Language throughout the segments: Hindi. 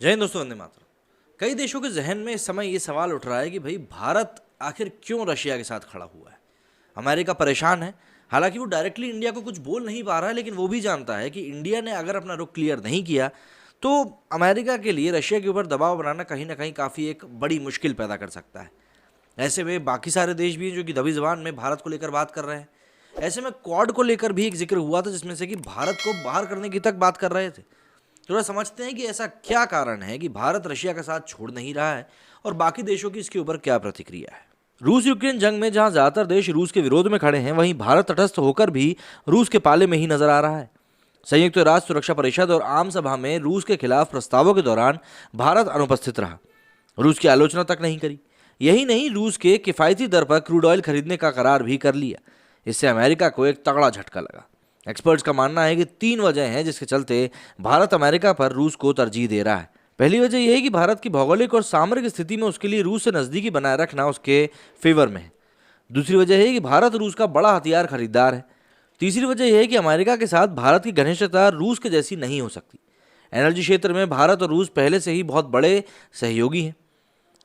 जय हिंद दोस्तों, वंदे मातरम। कई देशों के जहन में इस समय ये सवाल उठ रहा है कि भाई भारत आखिर क्यों रशिया के साथ खड़ा हुआ है। अमेरिका परेशान है। हालांकि वो डायरेक्टली इंडिया को कुछ बोल नहीं पा रहा है, लेकिन वो भी जानता है कि इंडिया ने अगर अपना रुख क्लियर नहीं किया तो अमेरिका के लिए रशिया के ऊपर दबाव बनाना कहीं ना कहीं काफ़ी एक बड़ी मुश्किल पैदा कर सकता है। ऐसे में बाकी सारे देश भी हैं जो कि दबी जबान में भारत को लेकर बात कर रहे हैं। ऐसे में क्वाड को लेकर भी एक जिक्र हुआ था, जिसमें से कि भारत को बाहर करने की तक बात कर रहे थे। थोड़ा समझते हैं कि ऐसा क्या कारण है कि भारत रशिया का साथ छोड़ नहीं रहा है और बाकी देशों की इसके ऊपर क्या प्रतिक्रिया है। रूस यूक्रेन जंग में जहां ज्यादातर देश रूस के विरोध में खड़े हैं, वहीं भारत तटस्थ होकर भी रूस के पाले में ही नजर आ रहा है। संयुक्त राष्ट्र सुरक्षा परिषद और आम सभा में रूस के खिलाफ प्रस्तावों के दौरान भारत अनुपस्थित रहा, रूस की आलोचना तक नहीं करी। यही नहीं, रूस के किफायती दर पर क्रूड ऑयल खरीदने का करार भी कर लिया। इससे अमेरिका को एक तगड़ा झटका लगा। एक्सपर्ट्स का मानना है कि 3 वजह हैं जिसके चलते भारत अमेरिका पर रूस को तरजीह दे रहा है। पहली वजह यह है कि भारत की भौगोलिक और सामरिक स्थिति में उसके लिए रूस से नज़दीकी बनाए रखना उसके फेवर में है। दूसरी वजह है कि भारत रूस का बड़ा हथियार खरीदार है। तीसरी वजह यह है कि अमेरिका के साथ भारत की घनिष्ठता रूस के जैसी नहीं हो सकती। एनर्जी क्षेत्र में भारत और रूस पहले से ही बहुत बड़े सहयोगी हैं।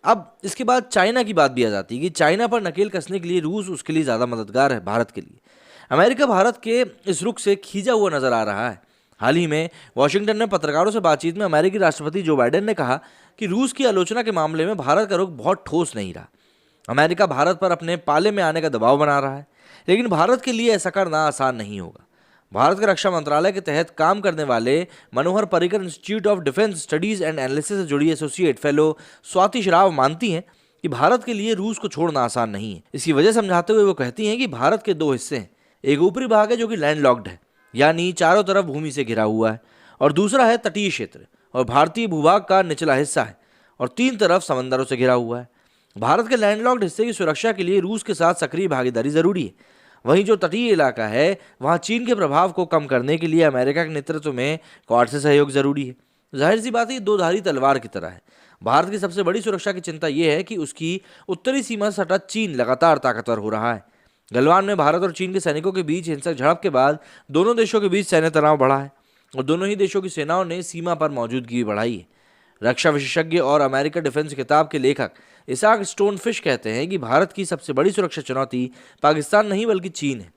अब इसके बाद चाइना की बात भी आ जाती है कि चाइना पर नकेल कसने के लिए रूस उसके लिए ज़्यादा मददगार है भारत के लिए। अमेरिका भारत के इस रुख से खींचा हुआ नजर आ रहा है। हाल ही में वॉशिंगटन में पत्रकारों से बातचीत में अमेरिकी राष्ट्रपति जो बाइडेन ने कहा कि रूस की आलोचना के मामले में भारत का रुख बहुत ठोस नहीं रहा। अमेरिका भारत पर अपने पाले में आने का दबाव बना रहा है, लेकिन भारत के लिए ऐसा करना आसान नहीं होगा। भारत के रक्षा मंत्रालय के तहत काम करने वाले Manohar Parrikar institute of defence studies and analysis से जुड़ी एसोसिएट फेलो स्वाति श्राव मानती हैं कि भारत के लिए रूस को छोड़ना आसान नहीं है। इसकी वजह समझाते हुए वो कहती हैं कि भारत के 2 हिस्से हैं। एक ऊपरी भाग है जो कि लैंडलॉक्ड है, यानी चारों तरफ भूमि से घिरा हुआ है, और दूसरा है तटीय क्षेत्र और भारतीय भूभाग का निचला हिस्सा है और 3 तरफ समंदरों से घिरा हुआ है। भारत के लैंडलॉक्ड हिस्से की सुरक्षा के लिए रूस के साथ सक्रिय भागीदारी जरूरी है। वहीं जो तटीय इलाका है वहां चीन के प्रभाव को कम करने के लिए अमेरिका के नेतृत्व में क्वाड से सहयोग जरूरी है। जाहिर सी बात है, ये 2-धारी तलवार की तरह है। भारत की सबसे बड़ी सुरक्षा की चिंता यह है कि उसकी उत्तरी सीमा से सटा चीन लगातार ताकतवर हो रहा है। गलवान में भारत और चीन के सैनिकों के बीच हिंसक झड़प के बाद दोनों देशों के बीच सैन्य तनाव बढ़ा है और दोनों ही देशों की सेनाओं ने सीमा पर मौजूदगी भी बढ़ाई है। रक्षा विशेषज्ञ और अमेरिका डिफेंस किताब के लेखक इसाक स्टोनफिश कहते हैं कि भारत की सबसे बड़ी सुरक्षा चुनौती पाकिस्तान नहीं बल्कि चीन है।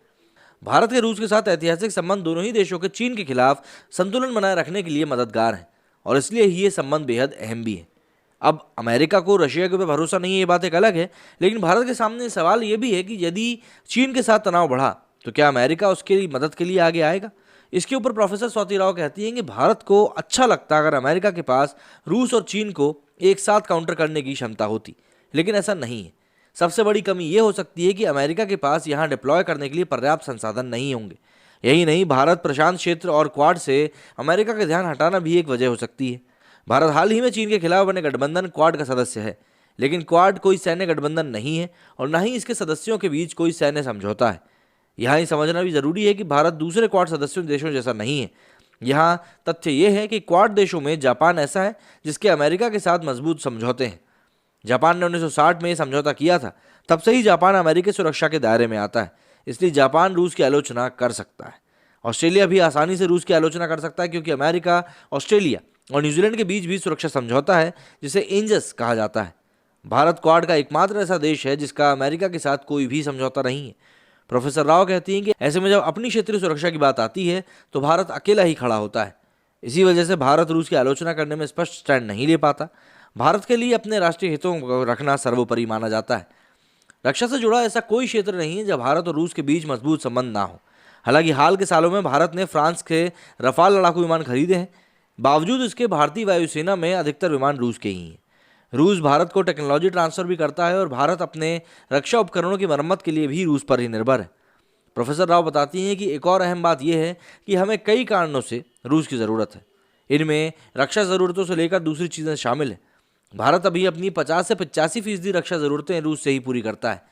भारत के रूस के साथ ऐतिहासिक संबंध दोनों ही देशों के चीन के खिलाफ संतुलन बनाए रखने के लिए मददगार हैं और इसलिए ही ये संबंध बेहद अहम भी है। अब अमेरिका को रशिया के ऊपर भरोसा नहीं है, ये बात एक अलग है, लेकिन भारत के सामने सवाल ये भी है कि यदि चीन के साथ तनाव बढ़ा तो क्या अमेरिका उसके लिए मदद के लिए आगे आएगा। इसके ऊपर प्रोफेसर स्वाति राव कहती हैं कि भारत को अच्छा लगता अगर अमेरिका के पास रूस और चीन को एक साथ काउंटर करने की क्षमता होती, लेकिन ऐसा नहीं है। सबसे बड़ी कमी यह हो सकती है कि अमेरिका के पास यहाँ डिप्लॉय करने के लिए पर्याप्त संसाधन नहीं होंगे। यही नहीं, भारत प्रशांत क्षेत्र और क्वाड से अमेरिका का ध्यान हटाना भी एक वजह हो सकती है। भारत हाल ही में चीन के खिलाफ बने गठबंधन क्वाड का सदस्य है, लेकिन क्वाड कोई सैन्य गठबंधन नहीं है और न ही इसके सदस्यों के बीच कोई सैन्य समझौता है। यहाँ ही समझना भी जरूरी है कि भारत दूसरे क्वाड सदस्यों देशों जैसा नहीं है। यहाँ तथ्य यह है कि क्वाड देशों में जापान ऐसा है जिसके अमेरिका के साथ मजबूत समझौते हैं। जापान ने 1960 में समझौता किया था, तब से ही जापान अमेरिकी सुरक्षा के दायरे में आता है, इसलिए जापान रूस की आलोचना कर सकता है। ऑस्ट्रेलिया भी आसानी से रूस की आलोचना कर सकता है क्योंकि अमेरिका, ऑस्ट्रेलिया और न्यूजीलैंड के बीच भी सुरक्षा समझौता है जिसे एंजस कहा जाता है। भारत क्वाड का एकमात्र ऐसा देश है जिसका अमेरिका के साथ कोई भी समझौता नहीं है। प्रोफेसर राव कहती हैं कि ऐसे में जब अपनी क्षेत्रीय सुरक्षा की बात आती है तो भारत अकेला ही खड़ा होता है। इसी वजह से भारत रूस की आलोचना करने में स्पष्ट स्टैंड नहीं ले पाता। भारत के लिए अपने राष्ट्रीय हितों को रखना सर्वोपरि माना जाता है। रक्षा से जुड़ा ऐसा कोई क्षेत्र नहीं है जब भारत और रूस के बीच मजबूत संबंध ना हो। हालांकि हाल के सालों में भारत ने फ्रांस के रफाल लड़ाकू विमान खरीदे हैं, बावजूद इसके भारतीय वायुसेना में अधिकतर विमान रूस के ही हैं। रूस भारत को टेक्नोलॉजी ट्रांसफर भी करता है और भारत अपने रक्षा उपकरणों की मरम्मत के लिए भी रूस पर ही निर्भर है। प्रोफेसर राव बताती हैं कि एक और अहम बात यह है कि हमें कई कारणों से रूस की ज़रूरत है। इनमें रक्षा ज़रूरतों से लेकर दूसरी चीज़ें शामिल हैं। भारत अभी अपनी 50 से 85% रक्षा ज़रूरतें रूस से ही पूरी करता है।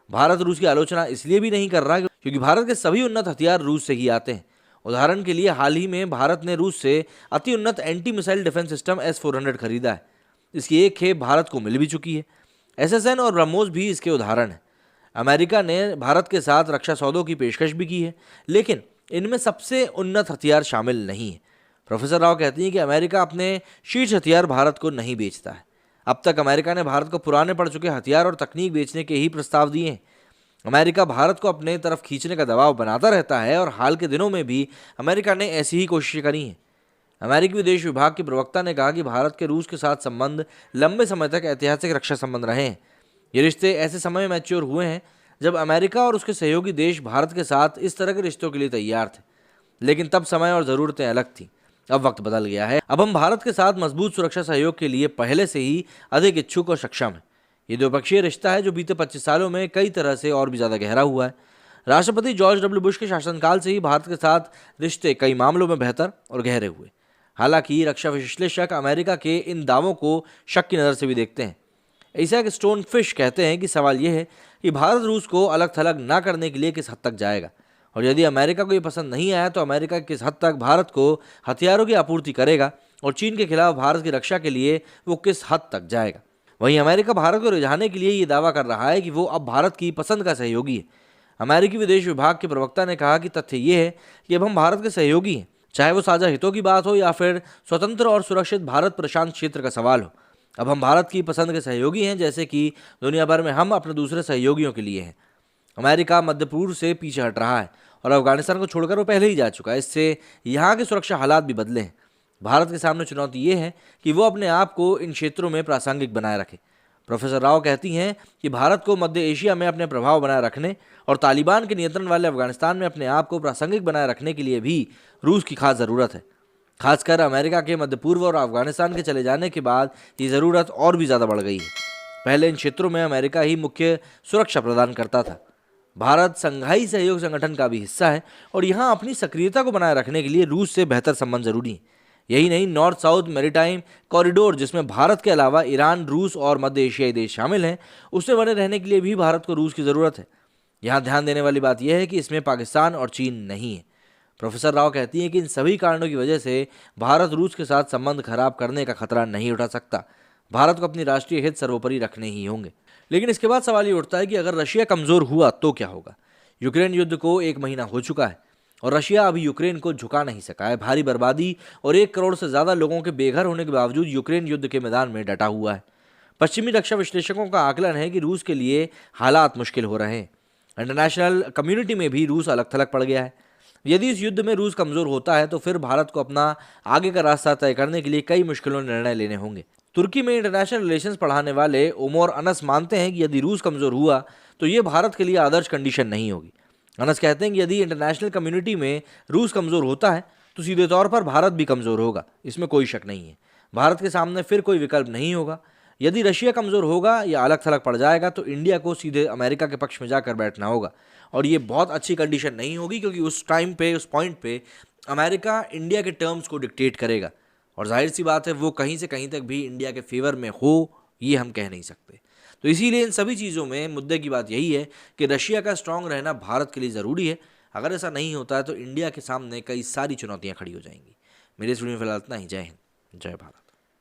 भारत रूस की आलोचना इसलिए भी नहीं कर रहा क्योंकि भारत के सभी उन्नत हथियार रूस से ही आते हैं। उदाहरण के लिए हाल ही में भारत ने रूस से अति उन्नत anti missile defence system S-400 खरीदा है। इसकी एक खेप भारत को मिल भी चुकी है। SSN और ब्रह्मोस भी इसके उदाहरण हैं। अमेरिका ने भारत के साथ रक्षा सौदों की पेशकश भी की है, लेकिन इनमें सबसे उन्नत हथियार शामिल नहीं है। प्रोफेसर राव कहती हैं कि अमेरिका अपने शीर्ष हथियार भारत को नहीं बेचता है। अब तक अमेरिका ने भारत को पुराने पड़ चुके हथियार और तकनीक बेचने के ही प्रस्ताव दिए हैं। अमेरिका भारत को अपने तरफ खींचने का दबाव बनाता रहता है और हाल के दिनों में भी अमेरिका ने ऐसी ही कोशिशें करी हैं। अमेरिकी विदेश विभाग के प्रवक्ता ने कहा कि भारत के रूस के साथ संबंध लंबे समय तक ऐतिहासिक रक्षा संबंध रहे हैं। ये रिश्ते ऐसे समय में मैच्योर हुए हैं जब अमेरिका और उसके सहयोगी देश भारत के साथ इस तरह के रिश्तों के लिए तैयार थे, लेकिन तब समय और ज़रूरतें अलग थीं। अब वक्त बदल गया है। अब हम भारत के साथ मजबूत सुरक्षा सहयोग के लिए पहले से ही अधिक इच्छुक और सक्षम हैं। ये द्विपक्षीय रिश्ता है जो बीते 25 सालों में कई तरह से और भी ज़्यादा गहरा हुआ है। राष्ट्रपति जॉर्ज डब्ल्यू बुश के शासनकाल से ही भारत के साथ रिश्ते कई मामलों में बेहतर और गहरे हुए। हालांकि रक्षा विश्लेषक अमेरिका के इन दावों को शक की नज़र से भी देखते हैं। ऐसा स्टोन फिश कहते हैं कि सवाल यह है कि भारत रूस को अलग थलग ना करने के लिए किस हद तक जाएगा, और यदि अमेरिका को ये पसंद नहीं आया तो अमेरिका किस हद तक भारत को हथियारों की आपूर्ति करेगा, और चीन के खिलाफ भारत की रक्षा के लिए वो किस हद तक जाएगा। वहीं अमेरिका भारत को रिझाने के लिए ये दावा कर रहा है कि वो अब भारत की पसंद का सहयोगी है। अमेरिकी विदेश विभाग के प्रवक्ता ने कहा कि तथ्य ये है कि अब हम भारत के सहयोगी हैं, चाहे वो साझा हितों की बात हो या फिर स्वतंत्र और सुरक्षित भारत प्रशांत क्षेत्र का सवाल हो। अब हम भारत की पसंद के सहयोगी हैं, जैसे कि दुनिया भर में हम अपने दूसरे सहयोगियों के लिए हैं। अमेरिका मध्य पूर्व से पीछे हट रहा है और अफगानिस्तान को छोड़कर वो पहले ही जा चुका है। इससे यहाँ के सुरक्षा हालात भी बदले हैं। भारत के सामने चुनौती ये है कि वो अपने आप को इन क्षेत्रों में प्रासंगिक बनाए रखे। प्रोफेसर राव कहती हैं कि भारत को मध्य एशिया में अपने प्रभाव बनाए रखने और तालिबान के नियंत्रण वाले अफगानिस्तान में अपने आप को प्रासंगिक बनाए रखने के लिए भी रूस की खास ज़रूरत है। खासकर अमेरिका के मध्य पूर्व और अफगानिस्तान के चले जाने के बाद ये ज़रूरत और भी ज़्यादा बढ़ गई है। पहले इन क्षेत्रों में अमेरिका ही मुख्य सुरक्षा प्रदान करता था। भारत संघाई सहयोग संगठन का भी हिस्सा है और यहाँ अपनी सक्रियता को बनाए रखने के लिए रूस से बेहतर संबंध जरूरी है। यही नहीं, नॉर्थ साउथ मैरीटाइम कॉरिडोर, जिसमें भारत के अलावा ईरान, रूस और मध्य एशियाई देश शामिल हैं, उसमें बने रहने के लिए भी भारत को रूस की ज़रूरत है। यहाँ ध्यान देने वाली बात यह है कि इसमें पाकिस्तान और चीन नहीं है। प्रोफेसर राव कहती हैं कि इन सभी कारणों की वजह से भारत रूस के साथ संबंध खराब करने का खतरा नहीं उठा सकता। भारत को अपनी राष्ट्रीय हित सर्वोपरि रखने ही होंगे। लेकिन इसके बाद सवाल ये उठता है कि अगर रशिया कमज़ोर हुआ तो क्या होगा। यूक्रेन युद्ध को 1 महीना हो चुका है और रशिया अभी यूक्रेन को झुका नहीं सका है। भारी बर्बादी और 1 करोड़ से ज़्यादा लोगों के बेघर होने के बावजूद यूक्रेन युद्ध के मैदान में डटा हुआ है। पश्चिमी रक्षा विश्लेषकों का आकलन है कि रूस के लिए हालात मुश्किल हो रहे हैं। इंटरनेशनल कम्युनिटी में भी रूस अलग थलग पड़ गया है। यदि इस युद्ध में रूस कमज़ोर होता है तो फिर भारत को अपना आगे का रास्ता तय करने के लिए कई मुश्किलों निर्णय लेने होंगे। तुर्की में इंटरनेशनल रिलेशंस पढ़ाने वाले ओमर अनस मानते हैं कि यदि रूस कमज़ोर हुआ तो ये भारत के लिए आदर्श कंडीशन नहीं होगी। अनस कहते हैं कि यदि इंटरनेशनल कम्युनिटी में रूस कमज़ोर होता है तो सीधे तौर पर भारत भी कमज़ोर होगा, इसमें कोई शक नहीं है। भारत के सामने फिर कोई विकल्प नहीं होगा। यदि रशिया कमज़ोर होगा या अलग थलग पड़ जाएगा तो इंडिया को सीधे अमेरिका के पक्ष में जाकर बैठना होगा, और ये बहुत अच्छी कंडीशन नहीं होगी, क्योंकि उस टाइम पे, उस पॉइंट पे अमेरिका इंडिया के टर्म्स को डिक्टेट करेगा, और जाहिर सी बात है वो कहीं से कहीं तक भी इंडिया के फेवर में हो, ये हम कह नहीं सकते। तो इसीलिए इन सभी चीज़ों में मुद्दे की बात यही है कि रशिया का स्ट्रांग रहना भारत के लिए ज़रूरी है। अगर ऐसा नहीं होता है तो इंडिया के सामने कई सारी चुनौतियाँ खड़ी हो जाएंगी। मेरे इस वीडियो में फिलहाल इतना ही। जय हिंद, जय भारत।